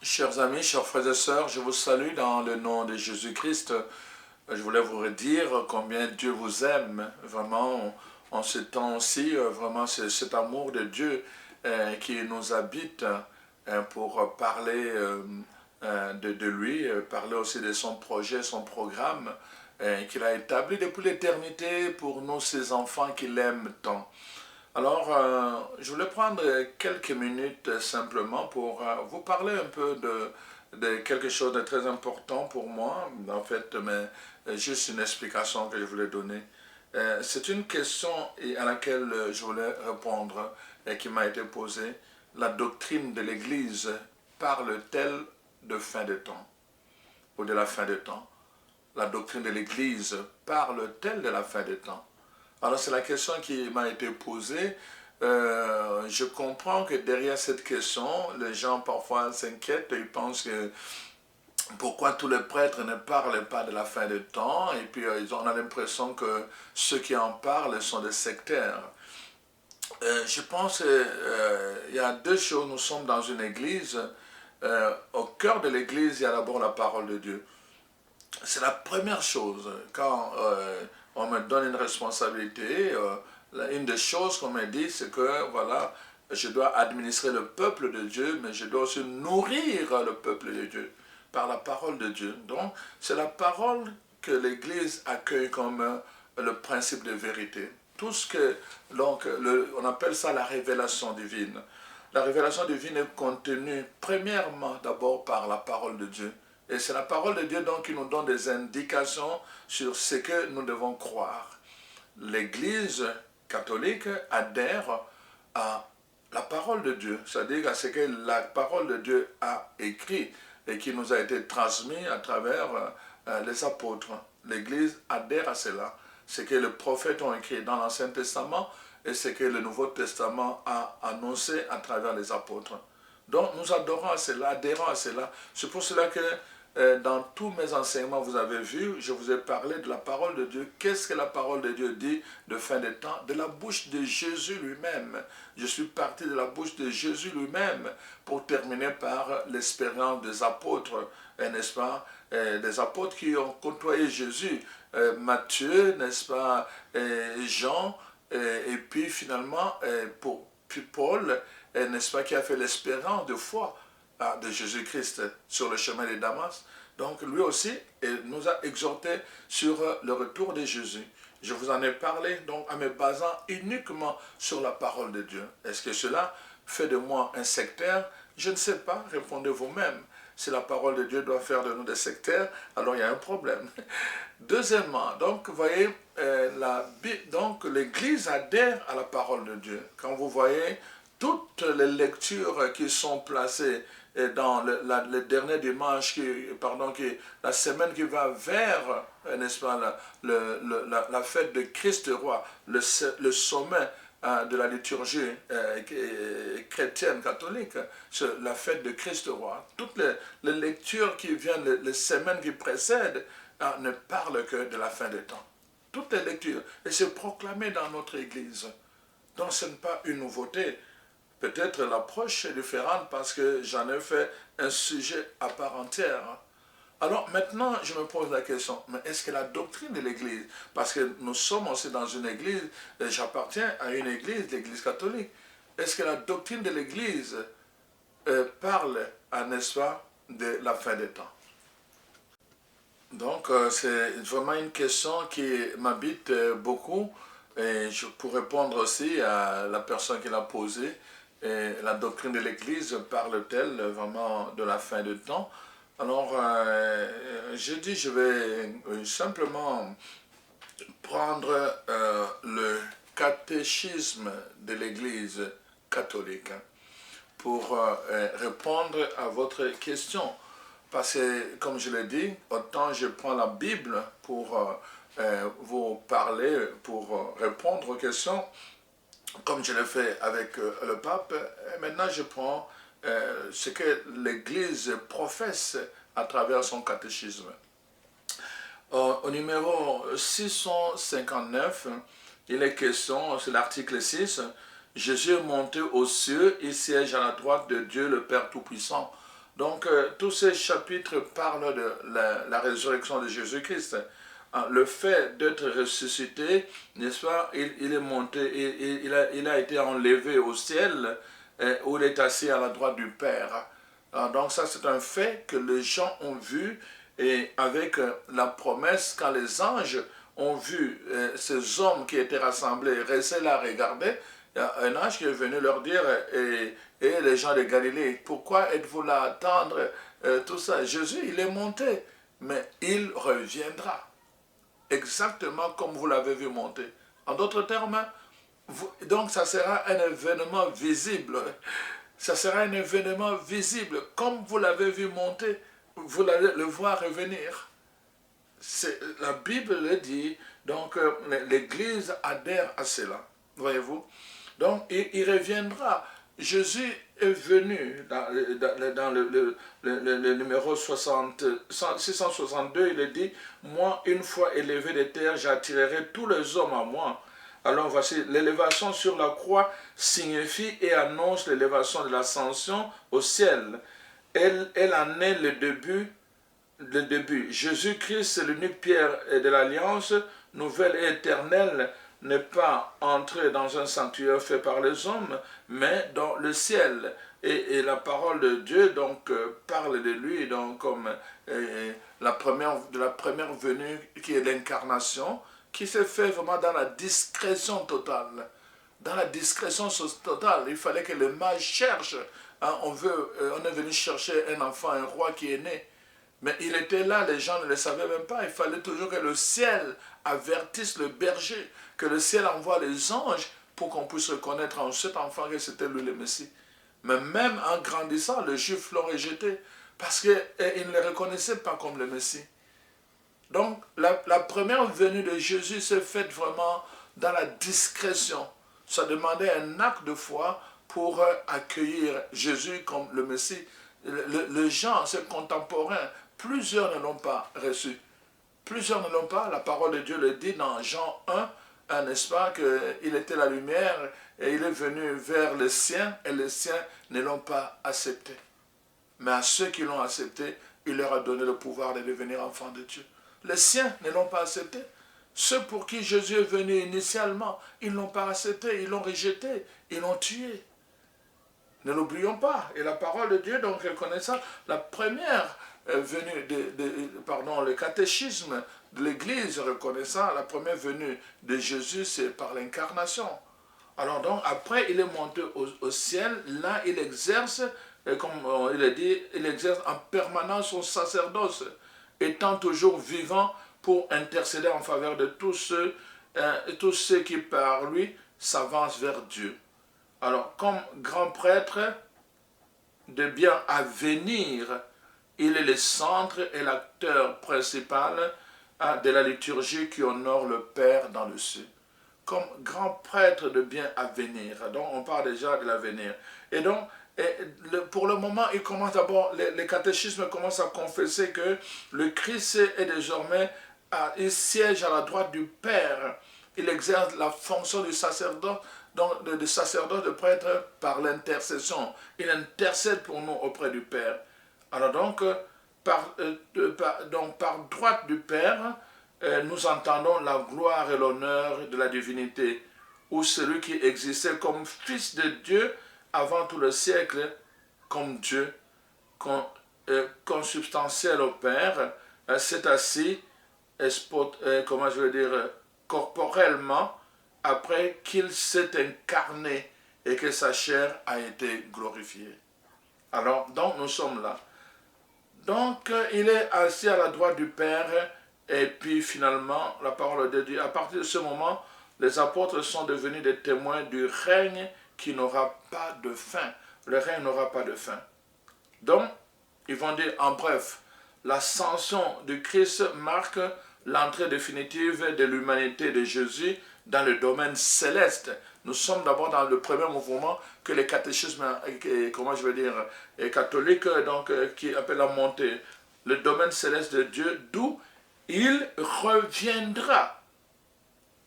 Chers amis, chers frères et sœurs, je vous salue dans le nom de Jésus-Christ. Je voulais vous redire combien Dieu vous aime, vraiment, en ce temps-ci, vraiment, c'est cet amour de Dieu qui nous habite pour parler de lui, parler aussi de son projet, son programme qu'il a établi depuis l'éternité pour nous, ses enfants qu'il aime tant. Alors, je voulais prendre quelques minutes simplement pour vous parler un peu de quelque chose de très important pour moi, en fait, mais juste une explication que je voulais donner. C'est une question à laquelle je voulais répondre et qui m'a été posée. La doctrine de l'Église parle-t-elle de fin de temps ou de la fin de temps? La doctrine de l'Église parle-t-elle de la fin de temps? Alors c'est la question qui m'a été posée. Je comprends que derrière cette question, les gens parfois s'inquiètent, ils pensent que pourquoi tous les prêtres ne parlent pas de la fin du temps, et puis on a l'impression que ceux qui en parlent sont des sectaires. Je pense qu'il y a deux choses. Nous sommes dans une église. Au cœur de l'église, il y a d'abord la parole de Dieu. C'est la première chose. Quand on me donne une responsabilité, une des choses qu'on me dit, c'est que voilà, je dois administrer le peuple de Dieu, mais je dois aussi nourrir le peuple de Dieu par la parole de Dieu. Donc, c'est la parole que l'Église accueille comme le principe de vérité. Tout ce que, donc, on appelle ça la révélation divine. La révélation divine est contenue premièrement d'abord par la parole de Dieu. Et c'est la parole de Dieu donc qui nous donne des indications sur ce que nous devons croire. L'Église catholique adhère à la parole de Dieu, c'est-à-dire à ce que la parole de Dieu a écrit et qui nous a été transmis à travers les apôtres. L'Église adhère à cela, ce que les prophètes ont écrit dans l'Ancien Testament et ce que le Nouveau Testament a annoncé à travers les apôtres. Donc nous adhérons à cela. C'est pour cela que dans tous mes enseignements, vous avez vu, je vous ai parlé de la parole de Dieu. Qu'est-ce que la parole de Dieu dit de fin des temps? De la bouche de Jésus lui-même. Je suis parti de la bouche de Jésus lui-même pour terminer par l'expérience des apôtres, n'est-ce pas? Des apôtres qui ont côtoyé Jésus. Matthieu, n'est-ce pas? Jean, et puis finalement, pour Paul, n'est-ce pas, qui a fait l'expérience de foi de Jésus-Christ sur le chemin de Damas. Donc lui aussi nous a exhorté sur le retour de Jésus. Je vous en ai parlé donc en me basant uniquement sur la parole de Dieu. Est-ce que cela fait de moi un sectaire? Je ne sais pas, répondez vous-même. Si la parole de Dieu doit faire de nous des sectaires, alors il y a un problème. Deuxièmement, donc vous voyez, donc l'Église adhère à la parole de Dieu. Quand vous voyez toutes les lectures qui sont placées dans le dernier dimanche, la semaine qui va vers, n'est-ce pas, la fête de Christ roi, le sommet de la liturgie chrétienne, catholique, c'est la fête de Christ roi. Toutes les lectures qui viennent, les semaines qui précèdent, ne parlent que de la fin des temps. Toutes les lectures. Et c'est proclamé dans notre Église. Donc ce n'est pas une nouveauté. Peut-être l'approche est différente parce que j'en ai fait un sujet à part entière. Alors maintenant, je me pose la question, mais est-ce que la doctrine de l'Église, parce que nous sommes aussi dans une Église, j'appartiens à une Église, l'Église catholique, est-ce que la doctrine de l'Église parle, n'est-ce pas, de la fin des temps? Donc c'est vraiment une question qui m'habite beaucoup et pour répondre aussi à la personne qui l'a posée. Et la doctrine de l'Église parle-t-elle vraiment de la fin du temps? Alors, je vais simplement prendre le catéchisme de l'Église catholique pour répondre à votre question. parce que, comme je l'ai dit, autant je prends la Bible pour vous parler, pour répondre aux questions, comme je l'ai fait avec le pape, et maintenant je prends ce que l'Église professe à travers son catéchisme. Au numéro 659, il est question, c'est l'article 6, Jésus est monté aux cieux, il siège à la droite de Dieu le Père Tout-Puissant. Donc, tous ces chapitres parlent de la résurrection de Jésus-Christ. Le fait d'être ressuscité, n'est-ce pas, il est monté, il a été enlevé au ciel, où il est assis à la droite du Père. Donc ça, c'est un fait que les gens ont vu, et avec la promesse, quand les anges ont vu ces hommes qui étaient rassemblés rester là à regarder, il y a un ange qui est venu leur dire, et les gens de Galilée, pourquoi êtes-vous là à attendre tout ça? Jésus, il est monté, mais il reviendra. Exactement comme vous l'avez vu monter. En d'autres termes, donc ça sera un événement visible. Ça sera un événement visible. Comme vous l'avez vu monter, vous allez le voir revenir. La Bible le dit, donc l'Église adhère à cela. Voyez-vous? Donc il reviendra. Jésus est venu dans le numéro 662, il est dit, moi, une fois élevé de terre, j'attirerai tous les hommes à moi. Alors voici, l'élévation sur la croix signifie et annonce l'élévation de l'ascension au ciel. Elle en est le début. Jésus-Christ, l'unique pierre de l'alliance, nouvelle et éternelle, n'est pas entré dans un sanctuaire fait par les hommes, mais dans le ciel. Et la parole de Dieu donc parle de lui donc comme de la première venue qui est l'incarnation, qui se fait vraiment dans la discrétion totale. Dans la discrétion totale, il fallait que le mage cherche. Hein, on est venu chercher un enfant, un roi qui est né. Mais il était là, les gens ne le savaient même pas. Il fallait toujours que le ciel avertisse le berger, que le ciel envoie les anges pour qu'on puisse reconnaître en cet enfant que c'était lui le Messie. Mais même en grandissant, les Juifs l'ont rejeté parce qu'ils ne le reconnaissaient pas comme le Messie. Donc la première venue de Jésus s'est faite vraiment dans la discrétion. Ça demandait un acte de foi pour accueillir Jésus comme le Messie. Les gens, ses contemporains, plusieurs ne l'ont pas reçu. Plusieurs ne l'ont pas. La parole de Dieu le dit dans Jean 1, n'est-ce pas, qu'il était la lumière et il est venu vers les siens et les siens ne l'ont pas accepté. Mais à ceux qui l'ont accepté, il leur a donné le pouvoir de devenir enfants de Dieu. Les siens ne l'ont pas accepté. Ceux pour qui Jésus est venu initialement, ils ne l'ont pas accepté, ils l'ont rejeté, ils l'ont tué. Ne l'oublions pas. Et la parole de Dieu, donc, reconnaissant la première venue, le catéchisme de l'Église reconnaissant la première venue de Jésus, c'est par l'incarnation. Alors donc, après, il est monté au ciel. Là, il exerce, comme il a dit, il exerce en permanence son sacerdoce, étant toujours vivant pour intercéder en faveur de tous ceux qui, par lui, s'avancent vers Dieu. Alors, comme grand prêtre de bien à venir, il est le centre et l'acteur principal de la liturgie qui honore le Père dans le ciel. Comme grand prêtre de bien à venir. Donc, on parle déjà de l'avenir. Et donc, pour le moment, il commence d'abord, les catéchismes commencent à confesser que le Christ est désormais, il siège à la droite du Père. Il exerce la fonction du sacerdoce, donc de sacerdoce, de prêtre par l'intercession. Il intercède pour nous auprès du Père. Alors donc, par droite du Père, nous entendons la gloire et l'honneur de la divinité, ou celui qui existait comme Fils de Dieu avant tout le siècle, comme Dieu, consubstantiel au Père, s'est assis, corporellement, après qu'il s'est incarné et que sa chair a été glorifiée. Alors, donc nous sommes là. Donc, il est assis à la droite du Père, et puis finalement, la parole de Dieu, à partir de ce moment, les apôtres sont devenus des témoins du règne qui n'aura pas de fin. Le règne n'aura pas de fin. Donc, ils vont dire, en bref, l'ascension de Christ marque l'entrée définitive de l'humanité de Jésus dans le domaine céleste. Nous sommes d'abord dans le premier mouvement que les catéchismes, comment je veux dire, catholiques, donc, qui appellent la montée, le domaine céleste de Dieu, d'où il reviendra.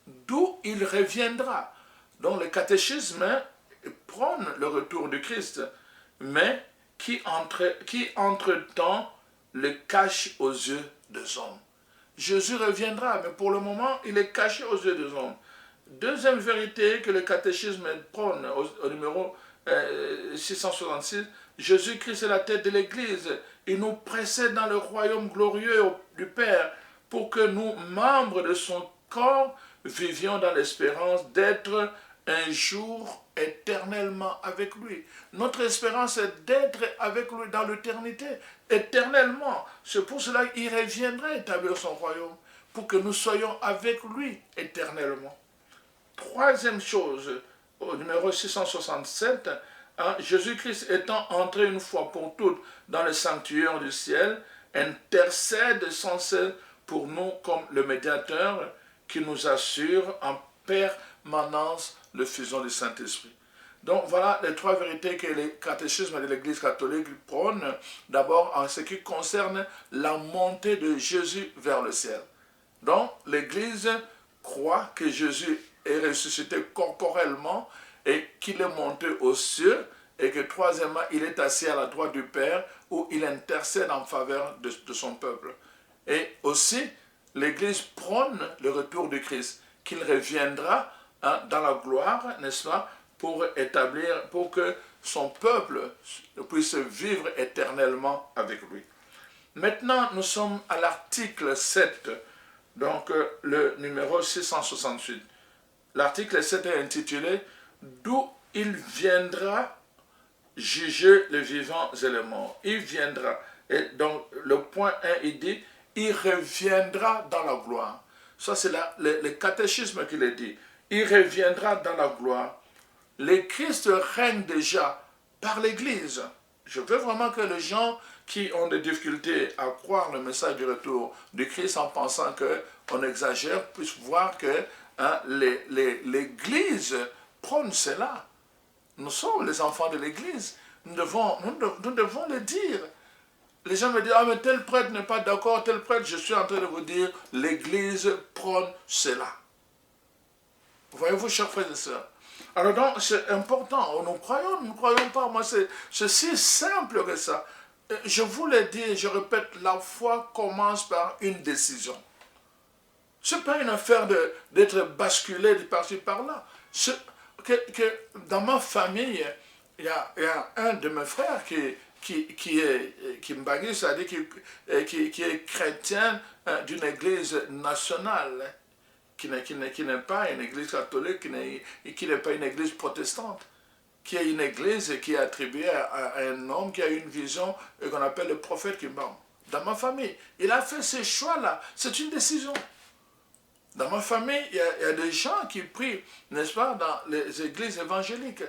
D'où il reviendra. Donc le catéchisme prône le retour du Christ, mais qui entre-temps le cache aux yeux des hommes. Jésus reviendra, mais pour le moment, il est caché aux yeux des hommes. Deuxième vérité que le catéchisme prône au numéro 666, Jésus-Christ est la tête de l'Église. Il nous précède dans le royaume glorieux du Père pour que nous, membres de son corps, vivions dans l'espérance d'être un jour éternellement avec lui. Notre espérance est d'être avec lui dans l'éternité, éternellement. C'est pour cela qu'il reviendra établir son royaume, pour que nous soyons avec lui éternellement. Troisième chose, au numéro 667, Jésus-Christ étant entré une fois pour toutes dans le sanctuaire du ciel, intercède sans cesse pour nous comme le médiateur qui nous assure en permanence le fusion du Saint-Esprit. Donc voilà les trois vérités que le catéchisme de l'Église catholique prône, d'abord en ce qui concerne la montée de Jésus vers le ciel. Donc l'Église croit que Jésus est ressuscité corporellement et qu'il est monté aux cieux et que troisièmement, il est assis à la droite du Père où il intercède en faveur de son peuple. Et aussi, l'Église prône le retour du Christ, qu'il reviendra dans la gloire, n'est-ce pas, pour que son peuple puisse vivre éternellement avec lui. Maintenant, nous sommes à l'article 7, donc le numéro 668. L'article 7 est intitulé « D'où il viendra juger les vivants et les morts ». Il viendra. Et donc, le point 1, il dit « Il reviendra dans la gloire ». Ça, c'est le catéchisme qui le dit. Il reviendra dans la gloire. Le Christ règne déjà par l'Église. Je veux vraiment que les gens qui ont des difficultés à croire le message du retour du Christ en pensant qu'on exagère puissent voir que l'Église prône cela. Nous sommes les enfants de l'Église. Nous devons le dire. Les gens me disent, ah mais tel prêtre n'est pas d'accord, tel prêtre, je suis en train de vous dire, l'Église prône cela. Voyez-vous, chers frères et sœurs. Alors donc, c'est important. Nous ne croyons pas. Moi, c'est si simple que ça. Je vous l'ai dit, je répète, la foi commence par une décision. Ce n'est pas une affaire d'être basculé de par-ci par-là. Dans ma famille, il y a un de mes frères qui est mbagi, c'est-à-dire qui est chrétien d'une église nationale, qui n'est pas une église catholique, qui n'est pas une église protestante, qui est une église qui est attribuée à un homme qui a une vision qu'on appelle le prophète Kimbam. Dans ma famille, il a fait ce choix-là. C'est une décision. Dans ma famille, il y a des gens qui prient, n'est-ce pas, dans les églises évangéliques.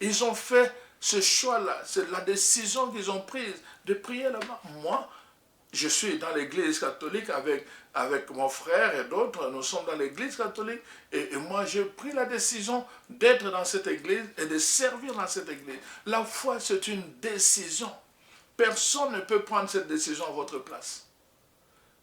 Ils ont fait ce choix-là. C'est la décision qu'ils ont prise de prier là-bas. Moi, je suis dans l'église catholique avec mon frère et d'autres. Nous sommes dans l'église catholique. Et moi, j'ai pris la décision d'être dans cette église et de servir dans cette église. La foi, c'est une décision. Personne ne peut prendre cette décision à votre place.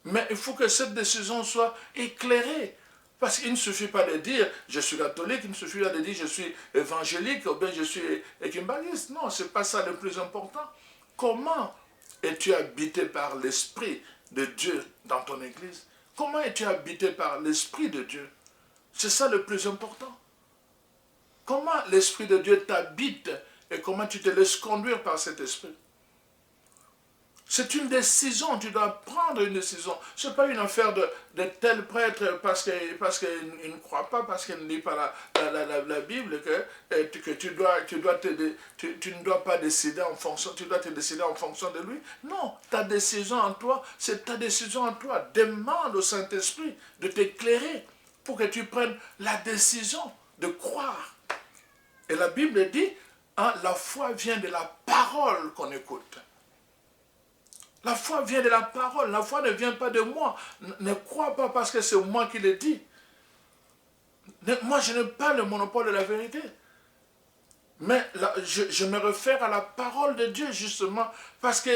Mais il faut que cette décision soit éclairée. Parce qu'il ne suffit pas de dire je suis catholique, il ne suffit pas de dire je suis évangélique ou bien je suis équimbaliste. Non, ce n'est pas ça le plus important. Comment es-tu habité par l'Esprit de Dieu dans ton église? Comment es-tu habité par l'Esprit de Dieu? C'est ça le plus important. Comment l'Esprit de Dieu t'habite et comment tu te laisses conduire par cet Esprit? C'est une décision, tu dois prendre une décision. Ce n'est pas une affaire de tel prêtre parce qu'il ne croit pas, parce qu'il ne lit pas la Bible, que tu ne dois pas décider en fonction, tu dois te décider en fonction de lui. Non, ta décision en toi, c'est ta décision en toi. Demande au Saint-Esprit de t'éclairer pour que tu prennes la décision de croire. Et la Bible dit, la foi vient de la parole qu'on écoute. La foi vient de la parole. La foi ne vient pas de moi. Ne crois pas parce que c'est moi qui le dis. Moi, je n'ai pas le monopole de la vérité. Mais là, je me réfère à la parole de Dieu, justement, parce que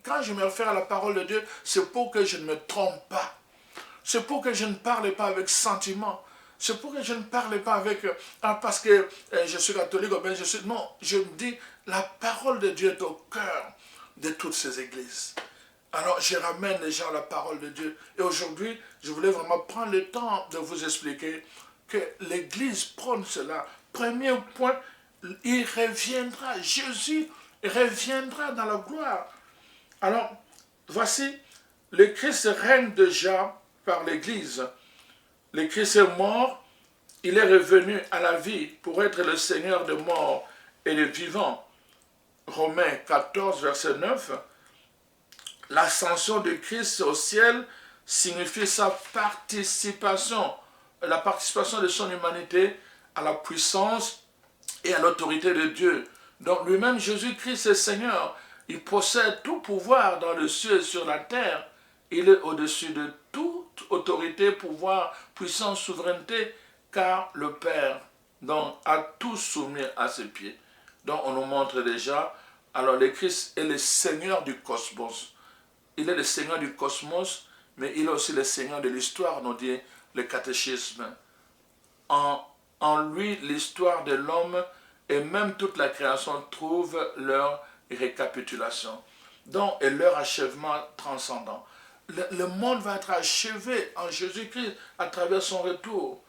quand je me réfère à la parole de Dieu, c'est pour que je ne me trompe pas. C'est pour que je ne parle pas avec sentiment. C'est pour que je ne parle pas avec... parce que je suis catholique, ou bien je suis... Non, je me dis, la parole de Dieu est au cœur de toutes ces églises. Alors, je ramène les gens à la parole de Dieu. Et aujourd'hui, je voulais vraiment prendre le temps de vous expliquer que l'Église prône cela. Premier point, il reviendra. Jésus reviendra dans la gloire. Alors, voici, le Christ règne déjà par l'Église. Le Christ est mort, il est revenu à la vie pour être le Seigneur de mort et de vivant. Romains 14, verset 9. L'ascension de Christ au ciel signifie sa participation, la participation de son humanité à la puissance et à l'autorité de Dieu. Donc lui-même, Jésus-Christ est Seigneur. Il possède tout pouvoir dans le ciel et sur la terre. Il est au-dessus de toute autorité, pouvoir, puissance, souveraineté, car le Père donc, a tout soumis à ses pieds. Donc on nous montre déjà, alors le Christ est le Seigneur du cosmos. Il est le Seigneur du cosmos, mais il est aussi le Seigneur de l'histoire, nous dit le catéchisme. En lui, l'histoire de l'homme et même toute la création trouvent leur récapitulation, donc, et leur achèvement transcendant. Le monde va être achevé en Jésus-Christ à travers son retour.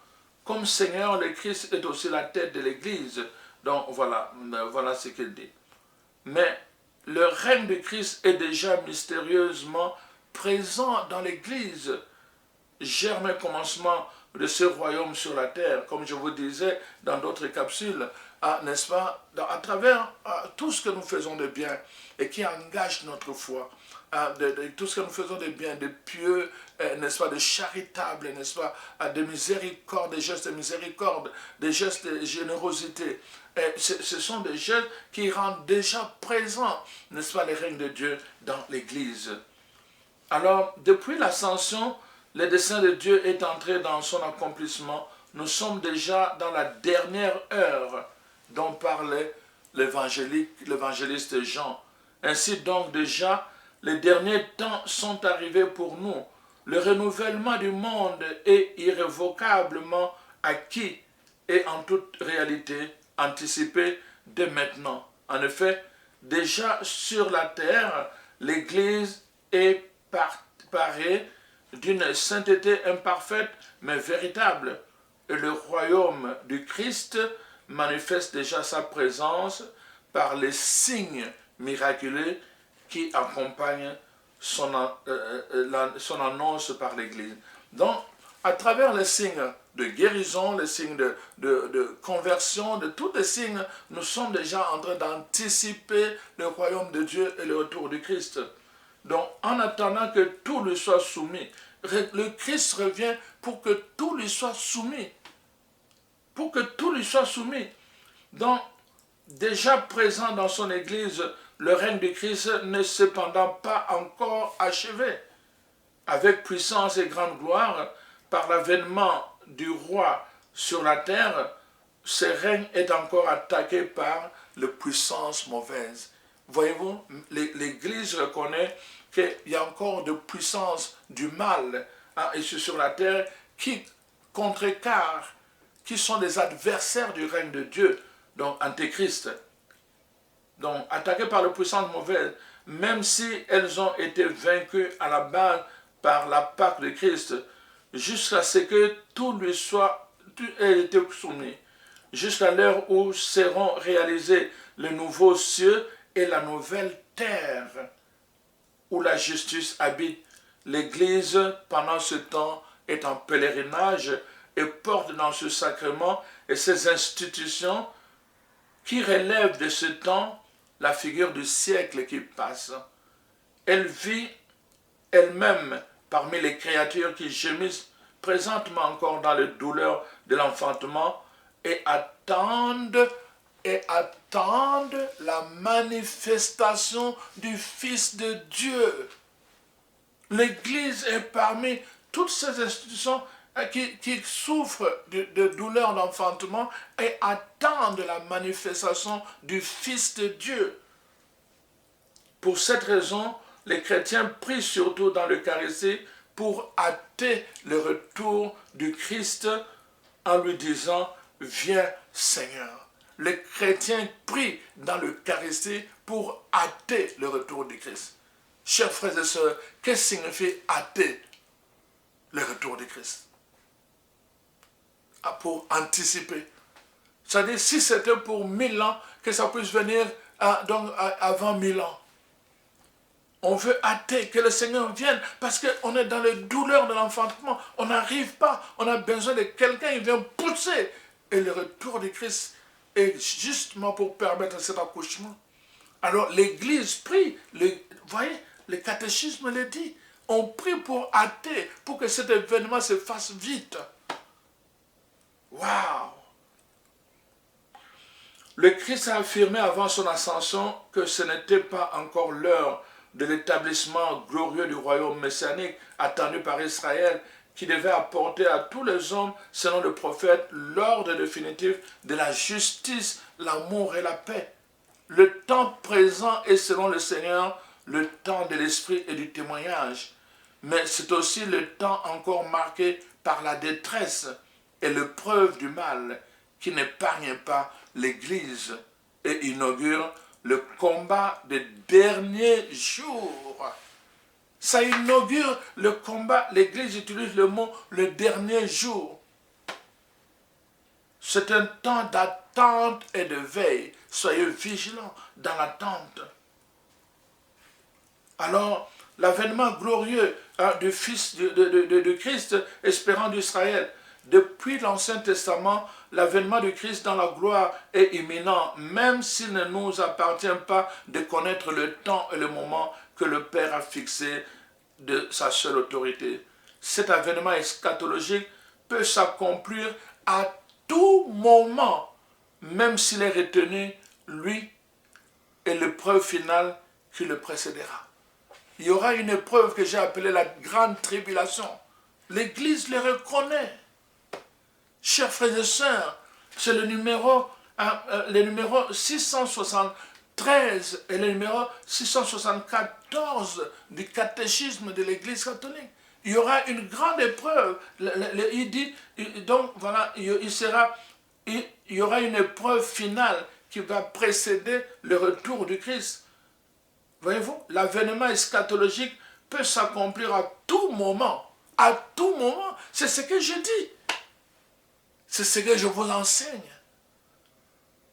Comme Seigneur, le Christ est aussi la tête de l'Église. Donc voilà, voilà ce qu'il dit. Mais le règne de Christ est déjà mystérieusement présent dans l'Église. Germe et commencement de ce royaume sur la terre, comme je vous disais dans d'autres capsules, n'est-ce pas, à travers tout ce que nous faisons de bien et qui engage notre foi, tout ce que nous faisons de bien, de pieux, n'est-ce pas, de charitable, n'est-ce pas, de miséricorde, des gestes de miséricorde, des gestes de générosité. Ce sont des gestes qui rendent déjà présent, n'est-ce pas, le règne de Dieu dans l'Église. Alors, depuis l'ascension, le dessein de Dieu est entré dans son accomplissement. Nous sommes déjà dans la dernière heure dont parlait l'évangéliste Jean. Ainsi donc déjà, les derniers temps sont arrivés pour nous. Le renouvellement du monde est irrévocablement acquis et en toute réalité anticipé dès maintenant. En effet, déjà sur la terre, l'Église est parée d'une sainteté imparfaite mais véritable. Et le royaume du Christ manifeste déjà sa présence par les signes miraculeux qui accompagnent son annonce par l'Église. Donc, à travers les signes de guérison, les signes de conversion, de tous les signes, nous sommes déjà en train d'anticiper le royaume de Dieu et le retour du Christ. Donc, en attendant que tout lui soit soumis, le Christ revient pour que tout lui soit soumis. Pour que tout lui soit soumis. Donc, déjà présent dans son Église, le règne du Christ n'est cependant pas encore achevé. Avec puissance et grande gloire, par l'avènement du roi sur la terre, ce règne est encore attaqué par les puissances mauvaises. Voyez-vous, l'Église reconnaît qu'il y a encore de puissances du mal ici sur la terre qui contrecarrent, qui sont des adversaires du règne de Dieu, donc antéchrist. Donc attaquées par les puissances mauvaises, même si elles ont été vaincues à la base par la Pâque de Christ, jusqu'à ce que tout lui soit été soumis, jusqu'à l'heure où seront réalisés le nouveau cieux et la nouvelle terre, où la justice habite. L'Église, pendant ce temps, est en pèlerinage et porte dans ce sacrement et ses institutions qui relèvent de ce temps la figure du siècle qui passe. Elle vit elle-même parmi les créatures qui gémissent présentement encore dans les douleurs de l'enfantement et attendent et attendent la manifestation du Fils de Dieu. L'Église est parmi toutes ces institutions qui souffrent de douleurs d'enfantement et attendent la manifestation du Fils de Dieu. Pour cette raison, les chrétiens prient surtout dans l'Eucharistie pour hâter le retour du Christ en lui disant « Viens Seigneur ». Les chrétiens prient dans l'Eucharistie pour hâter le retour du Christ. Chers frères et sœurs, qu'est-ce que signifie hâter le retour du Christ? Pour anticiper. C'est-à-dire, si c'était pour 1000 ans, que ça puisse venir avant 1000 ans. On veut hâter que le Seigneur vienne parce qu'on est dans les douleurs de l'enfantement. On n'arrive pas. On a besoin de quelqu'un qui vient pousser. Et le retour du Christ est justement pour permettre cet accouchement. Alors l'Église prie. Vous voyez, le catéchisme le dit. On prie pour hâter, pour que cet événement se fasse vite. Waouh! Le Christ a affirmé avant son ascension que ce n'était pas encore l'heure de l'établissement glorieux du royaume messianique attendu par Israël, qui devait apporter à tous les hommes, selon le prophète, l'ordre définitif de la justice, l'amour et la paix. Le temps présent est, selon le Seigneur, le temps de l'esprit et du témoignage. Mais c'est aussi le temps encore marqué par la détresse et l'épreuve du mal qui n'épargne pas l'Église et inaugure le combat des derniers jours. Ça inaugure le combat, l'Église utilise le mot le dernier jour. C'est un temps d'attente et de veille. Soyez vigilants dans l'attente. Alors, l'avènement glorieux du Fils de Christ, espérant d'Israël, depuis l'Ancien Testament, l'avènement du Christ dans la gloire est imminent, même s'il ne nous appartient pas de connaître le temps et le moment que le Père a fixé de sa seule autorité. Cet avènement eschatologique peut s'accomplir à tout moment, même s'il est retenu, lui, et l'épreuve finale qui le précédera. Il y aura une épreuve que j'ai appelée la grande tribulation. L'Église le reconnaît. Chers frères et sœurs, c'est le numéro 673 et le numéro 674 du catéchisme de l'Église catholique. Il y aura une grande épreuve. Il dit, donc voilà, il y aura une épreuve finale qui va précéder le retour du Christ. Voyez-vous, l'avènement eschatologique peut s'accomplir à tout moment. À tout moment. C'est ce que je dis. C'est ce que je vous enseigne.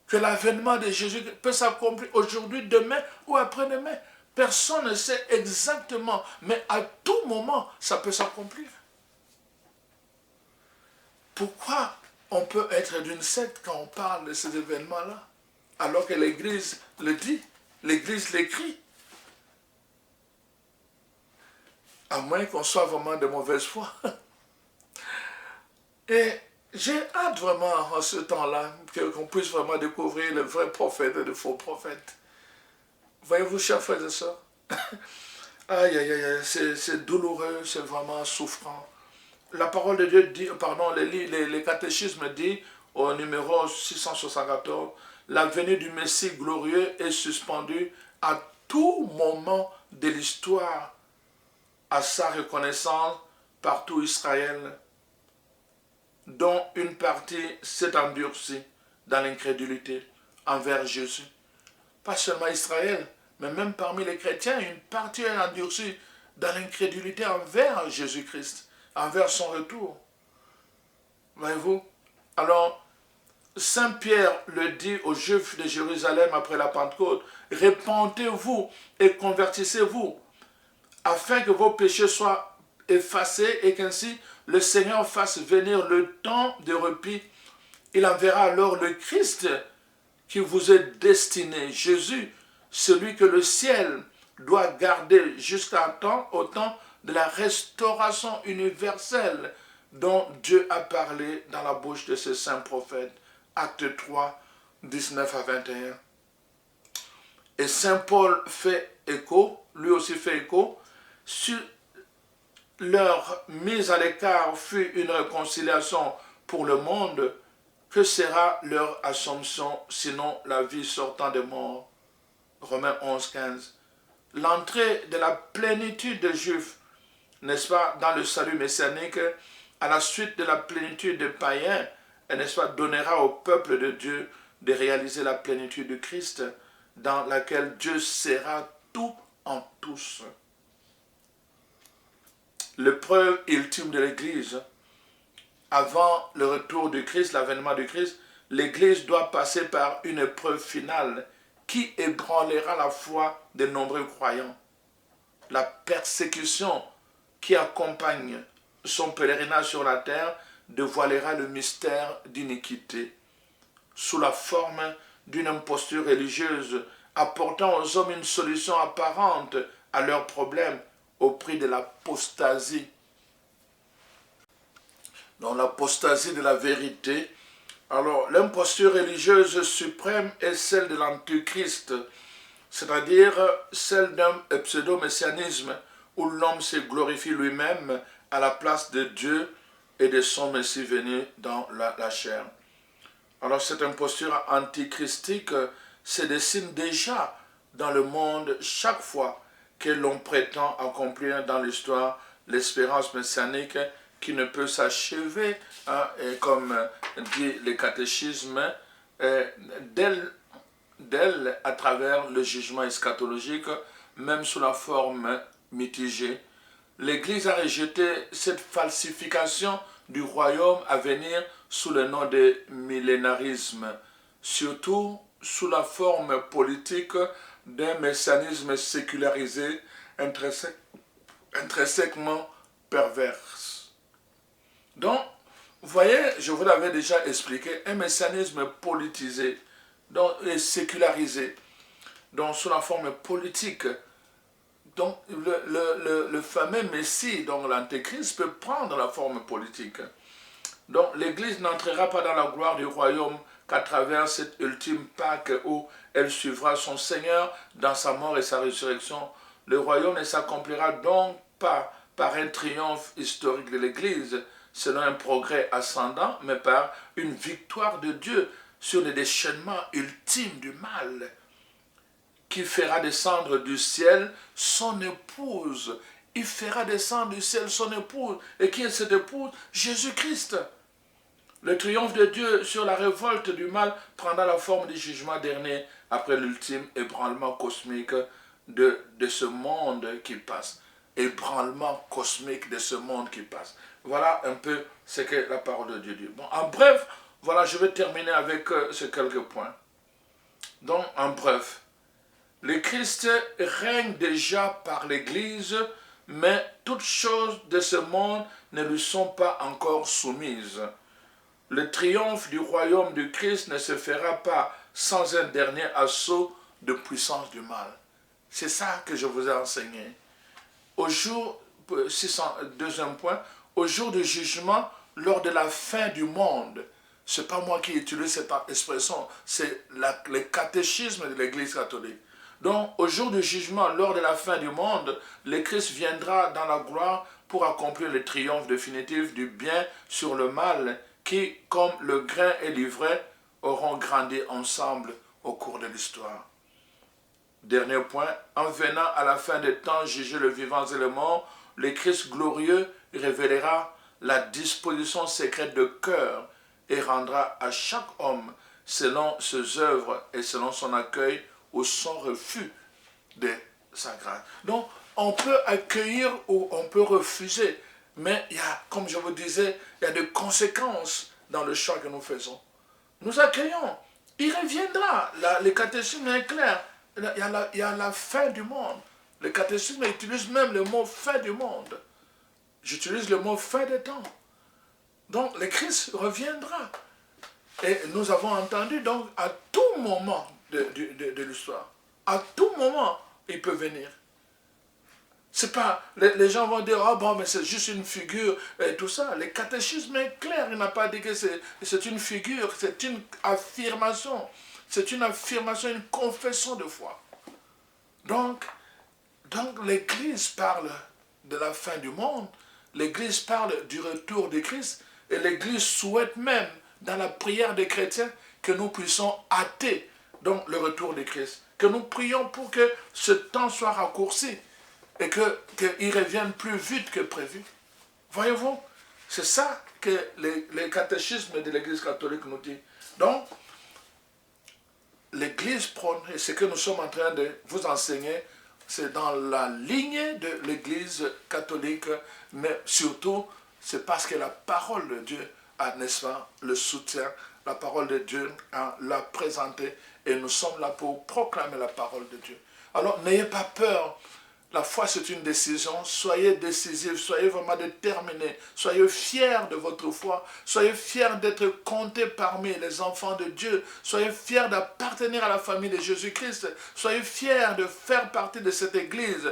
Que l'avènement de Jésus peut s'accomplir aujourd'hui, demain ou après-demain. Personne ne sait exactement, mais à tout moment, ça peut s'accomplir. Pourquoi on peut être d'une secte quand on parle de ces événements-là, alors que l'Église le dit, l'Église l'écrit? À moins qu'on soit vraiment de mauvaise foi. Et j'ai hâte vraiment en ce temps-là qu'on puisse vraiment découvrir le vrai prophète et le faux prophète. Voyez-vous, chers frères et sœurs, aïe, aïe, aïe, c'est douloureux, c'est vraiment souffrant. La parole de Dieu dit, pardon, les catéchismes dit au numéro 674, la venue du Messie glorieux est suspendue à tout moment de l'histoire à sa reconnaissance par tout Israël, dont une partie s'est endurcie dans l'incrédulité envers Jésus. Pas seulement Israël, mais même parmi les chrétiens, une partie est endurcie dans l'incrédulité envers Jésus-Christ, envers son retour. Voyez-vous? Alors, Saint Pierre le dit aux Juifs de Jérusalem après la Pentecôte, « Répentez-vous et convertissez-vous, afin que vos péchés soient effacés et qu'ainsi le Seigneur fasse venir le temps de repos. Il enverra alors le Christ qui vous est destiné, Jésus, celui que le ciel doit garder au temps de la restauration universelle dont Dieu a parlé dans la bouche de ses saints prophètes. » Acte 3, 19 à 21. Et Saint Paul fait écho, lui aussi fait écho, sur leur mise à l'écart fut une réconciliation pour le monde, que sera leur assomption, sinon la vie sortant des morts? Romains 11, 15. L'entrée de la plénitude des Juifs, n'est-ce pas, dans le salut messianique, à la suite de la plénitude des païens, n'est-ce pas, donnera au peuple de Dieu de réaliser la plénitude de Christ, dans laquelle Dieu sera tout en tous. L'épreuve ultime de l'Église, avant le retour de Christ, l'avènement de Christ, l'Église doit passer par une épreuve finale qui ébranlera la foi de nombreux croyants. La persécution qui accompagne son pèlerinage sur la terre dévoilera le mystère d'iniquité sous la forme d'une imposture religieuse apportant aux hommes une solution apparente à leurs problèmes au prix de l'apostasie. Donc l'apostasie de la vérité. Alors l'imposture religieuse suprême est celle de l'antichrist, c'est-à-dire celle d'un pseudo-messianisme où l'homme se glorifie lui-même à la place de Dieu et de son Messie venu dans la chair. Alors cette imposture antichristique se dessine déjà dans le monde chaque fois que l'on prétend accomplir dans l'histoire l'espérance messianique qui ne peut s'achever, hein, et comme dit le catéchisme, d'elle à travers le jugement eschatologique, même sous la forme mitigée. L'Église a rejeté cette falsification du royaume à venir sous le nom de millénarisme, surtout sous la forme politique d'un messianisme sécularisé, intrinsèquement perverse. Donc, vous voyez, je vous l'avais déjà expliqué, un messianisme politisé donc, et sécularisé, donc sous la forme politique. Donc, le fameux Messie, donc l'Antéchrist, peut prendre la forme politique. Donc, l'Église n'entrera pas dans la gloire du royaume qu'à travers cette ultime Pâque où elle suivra son Seigneur dans sa mort et sa résurrection. Le royaume ne s'accomplira donc pas par un triomphe historique de l'Église, selon un progrès ascendant, mais par une victoire de Dieu sur le déchaînement ultime du mal, qui fera descendre du ciel son épouse. Il fera descendre du ciel son épouse. Et qui est cette épouse? Jésus-Christ. Le triomphe de Dieu sur la révolte du mal prendra la forme du jugement dernier après l'ultime ébranlement cosmique de ce monde qui passe. Ébranlement cosmique de ce monde qui passe. Voilà un peu ce que la parole de Dieu dit. Bon, en bref, voilà, je vais terminer avec ces quelques points. Donc, en bref, le Christ règne déjà par l'Église, mais toutes choses de ce monde ne lui sont pas encore soumises. Le triomphe du royaume du Christ ne se fera pas sans un dernier assaut de puissance du mal. C'est ça que je vous ai enseigné. Au jour, deuxième point, au jour du jugement, lors de la fin du monde, ce n'est pas moi qui utilise cette expression, c'est le catéchisme de l'Église catholique. Donc, au jour du jugement, lors de la fin du monde, le Christ viendra dans la gloire pour accomplir le triomphe définitif du bien sur le mal, qui, comme le grain et l'ivraie, auront grandi ensemble au cours de l'histoire. Dernier point, en venant à la fin des temps juger le vivant et le mort, le Christ glorieux révélera la disposition secrète de cœur et rendra à chaque homme selon ses œuvres et selon son accueil ou son refus de sa grâce. Donc, on peut accueillir ou on peut refuser, mais il y a, comme je vous disais, il y a des conséquences dans le choix que nous faisons. Nous accueillons, il reviendra, le catéchisme est clair, il y a la fin du monde. Le catéchisme utilise même le mot fin du monde. J'utilise le mot fin des temps. Donc, le Christ reviendra. Et nous avons entendu, donc, à tout moment de l'histoire, à tout moment, il peut venir. C'est pas, les gens vont dire, ah bon, mais c'est juste une figure, et tout ça. Le catéchisme est clair, il n'a pas dit que c'est une figure, c'est une affirmation. c'est une affirmation, une confession de foi. Donc l'Église parle de la fin du monde, l'Église parle du retour de Christ, et l'Église souhaite même, dans la prière des chrétiens, que nous puissions hâter donc le retour de Christ. Que nous prions pour que ce temps soit raccourci et qu'il revienne plus vite que prévu. Voyez-vous, c'est ça que les catéchismes de l'Église catholique nous disent. Donc, l'Église prône, et ce que nous sommes en train de vous enseigner, c'est dans la lignée de l'Église catholique, mais surtout, c'est parce que la parole de Dieu a, n'est-ce pas, le soutien, la parole de Dieu l'a présentée, et nous sommes là pour proclamer la parole de Dieu. Alors, n'ayez pas peur. La foi, c'est une décision. Soyez décisifs, soyez vraiment déterminés. Soyez fiers de votre foi. Soyez fiers d'être comptés parmi les enfants de Dieu. Soyez fiers d'appartenir à la famille de Jésus-Christ. Soyez fiers de faire partie de cette église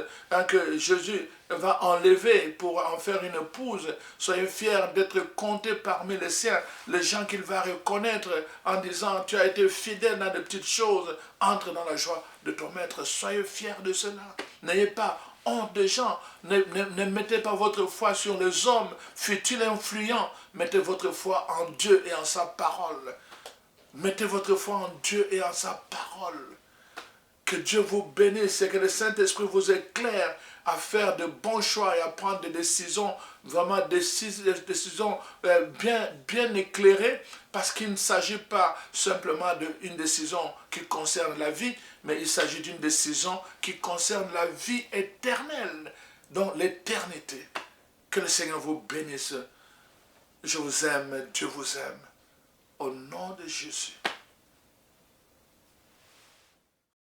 que Jésus va enlever pour en faire une épouse. Soyez fiers d'être comptés parmi les siens, les gens qu'il va reconnaître en disant « Tu as été fidèle dans de petites choses, entre dans la joie de ton maître. » Soyez fiers de cela. N'ayez pas honte des gens. Ne mettez pas votre foi sur les hommes, fut-il influent. Mettez votre foi en Dieu et en sa parole. Mettez votre foi en Dieu et en sa parole. Que Dieu vous bénisse et que le Saint-Esprit vous éclaire à faire de bons choix et à prendre des décisions, vraiment des décisions bien éclairées, parce qu'il ne s'agit pas simplement d'une décision qui concerne la vie, mais il s'agit d'une décision qui concerne la vie éternelle, donc l'éternité. Que le Seigneur vous bénisse. Je vous aime, Dieu vous aime. Au nom de Jésus.